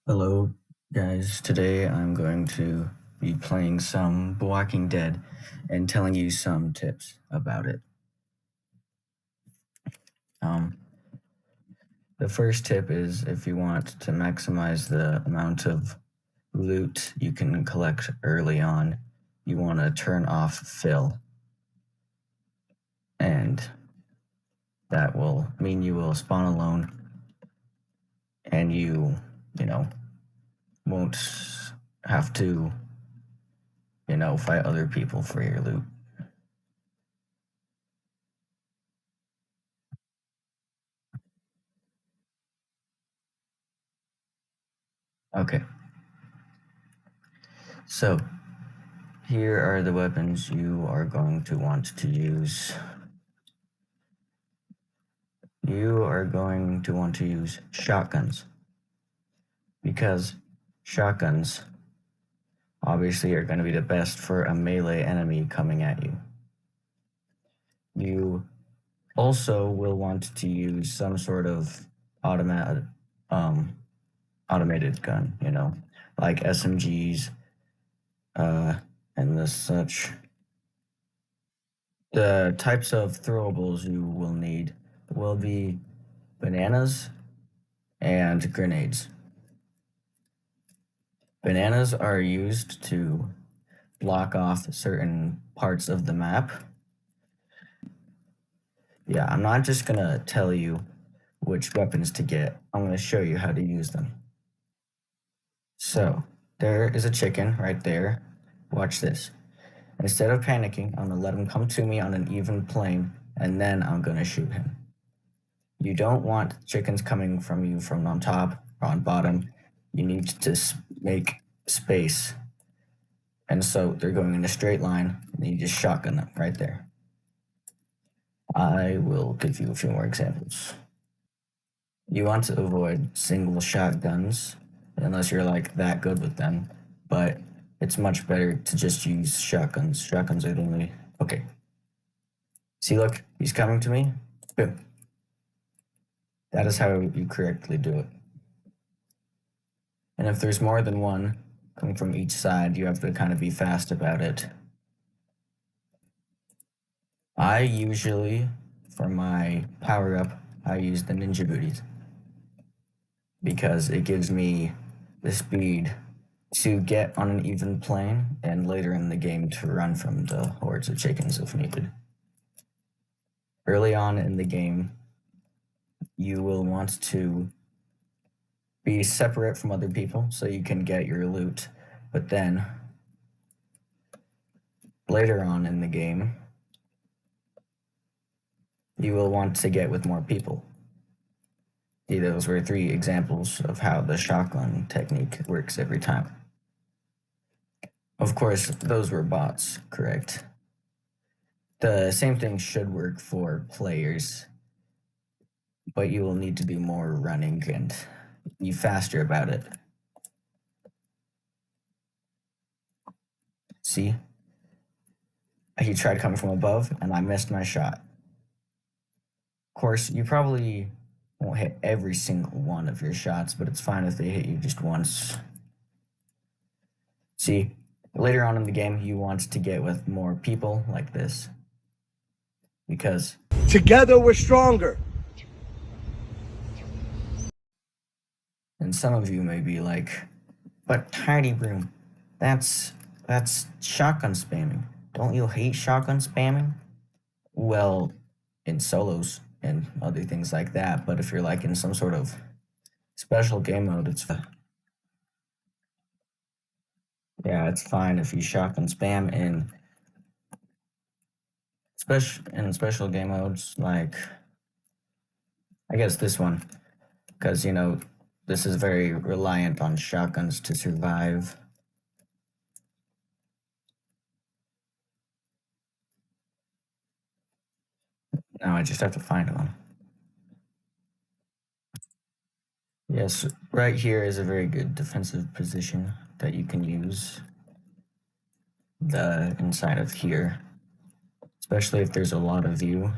Hello, guys. Today I'm going to be playing some Bwoking Dead and telling you some tips about it. Um, the first tip is if you want to maximize the amount of loot you can collect early on, you want to turn off fill, and that will mean you will spawn alone and you won't have to, fight other people for your loot. Okay, so here are the weapons you are going to want to use. You are going to want to use shotguns because shotguns obviously are going to be the best for a melee enemy coming at you. You also will want to use some sort of automated um, automated gun, like SMGs and the such. The types of throwables you will need will be bananas and grenades. Bananas are used to block off certain parts of the map. Yeah, I'm not just gonna tell you which weapons to get, I'm gonna show you how to use them. So, there is a chicken right there. Watch this. Instead of panicking, I'm gonna let him come to me on an even plane, and then I'm gonna shoot him. You don't want chickens coming from you from on top or on bottom. You need to make space. And so they're going in a straight line, and you just shotgun them right there. I will give you a few more examples. You want to avoid single shotguns unless you're like that good with them, but it's much better to just use shotguns. Shotguns are the only. Okay. See, look, he's coming to me. Boom. That is how you correctly do it. And if there's more than one coming from each side, you have to kind of be fast about it. I usually, for my power up, I use the ninja booties because it gives me the speed to get on an even plane and later in the game to run from the hordes of chickens if needed. Early on in the game, you will want to be separate from other people so you can get your loot, but then later on in the game, you will want to get with more people. See, those were three examples of how the shotgun technique works every time. Of course, those were bots, correct? The same thing should work for players, but you will need to do more running and be faster about it. See? He tried coming from above, and I missed my shot. Of course, you probably won't hit every single one of your shots, but it's fine if they hit you just once. See, later on in the game, you want to get with more people like this because together we're stronger. and some of you may be like, but Tidy Broom, that's shotgun spamming. Don't you hate shotgun spamming? Well, in solos and other things like that, but if you're like in some sort of special game mode, it's fine if you shotgun spam in special game modes like I guess this one because this is very reliant on shotguns to survive. Now I just have to find one. Yes, right here is a very good defensive position that you can use. The inside of here, especially if there's a lot of you.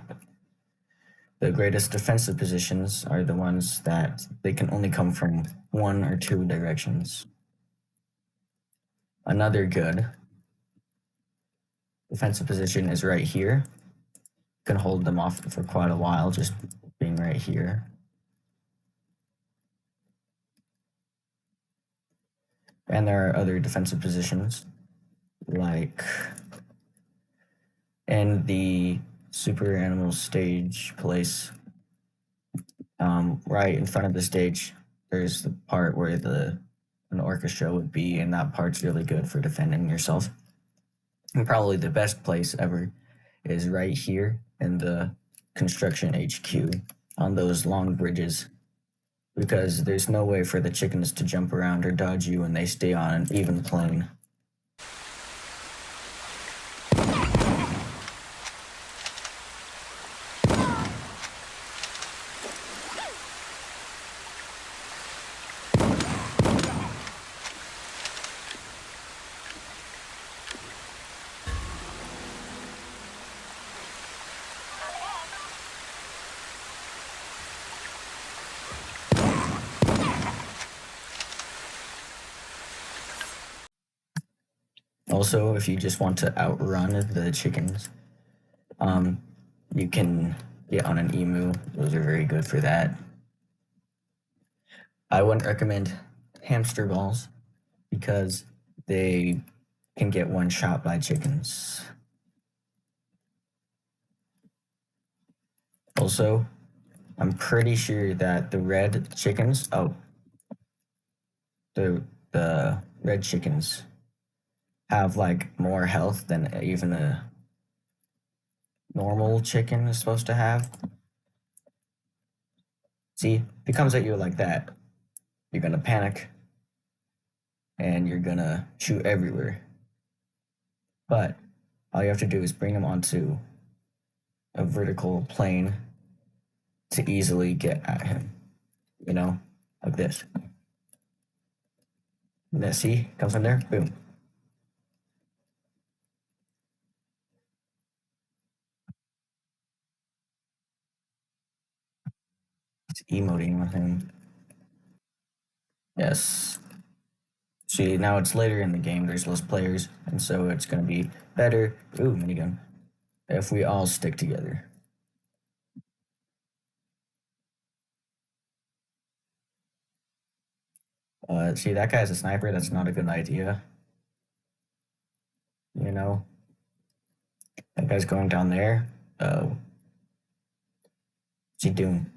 The greatest defensive positions are the ones that they can only come from one or two directions. Another good defensive position is right here. You can hold them off for quite a while just being right here. And there are other defensive positions, like in the super animal stage place, right in front of the stage, there's the part where an orchestra would be, and that part's really good for defending yourself. And probably the best place ever is right here in the construction HQ on those long bridges, because there's no way for the chickens to jump around or dodge you when they stay on an even plane. Also, if you just want to outrun the chickens, you can get on an emu. Those are very good for that. I wouldn't recommend hamster balls because they can get one shot by chickens. Also, I'm pretty sure that the red chickens have like more health than even a normal chicken is supposed to have. See, if he comes at you like that, you're gonna panic and you're gonna shoot everywhere. But all you have to do is bring him onto a vertical plane to easily get at him. You know, like this. And then see, comes in there, boom. It's emoting with him. Yes. See, now it's later in the game, there's less players, and so it's gonna be better. Ooh, minigun. If we all stick together. See, that guy's a sniper. That's not a good idea. You know, that guy's going down there. What's he doing?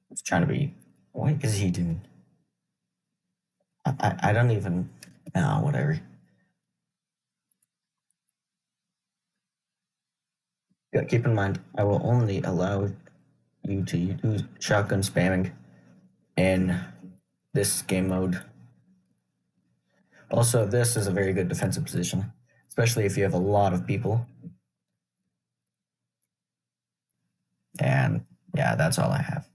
He's trying to be. What is he doing? I don't even. No, whatever. Yeah, keep in mind, I will only allow you to use shotgun spamming in this game mode. Also, this is a very good defensive position, especially if you have a lot of people. And yeah, that's all I have.